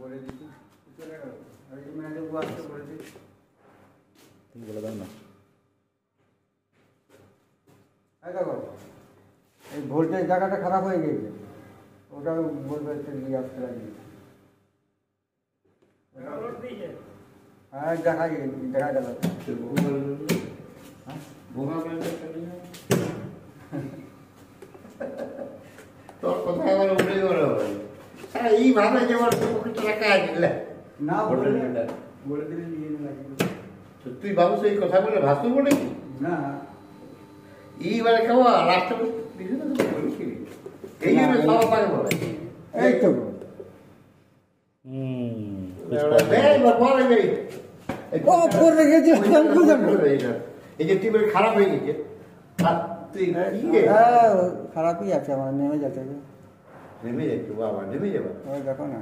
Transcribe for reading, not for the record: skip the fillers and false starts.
বলে দিচ্ছি চলে গেল আর এই ম্যাডাম আসতে বলে দিচ্ছি তুমি বলে দাও না দেখো এই ভোল্টেজ জায়গাটা খারাপ হয়ে গেছে ওটা বলবে নিয়ে আসতে লাগিয়ে হ্যাঁ দেখা গেল তোর কথা আমার উঠে গেল এইভাবে যেমন টাকা দিলে না বলে দিলে নিয়ে লাগিয়ে তুই ভাবছ এই কথা বলে ভাসু বলে না এইবারে কেমন রাষ্ট্রপতি এই জন্য সব পাকে বলে এই তো এই যে তুই খারাপ হয়ে গেছে খারাপই আছে আমার নেমে যেতে নেমে যাচ্ছ বাবা নেমে যাবা দেখো না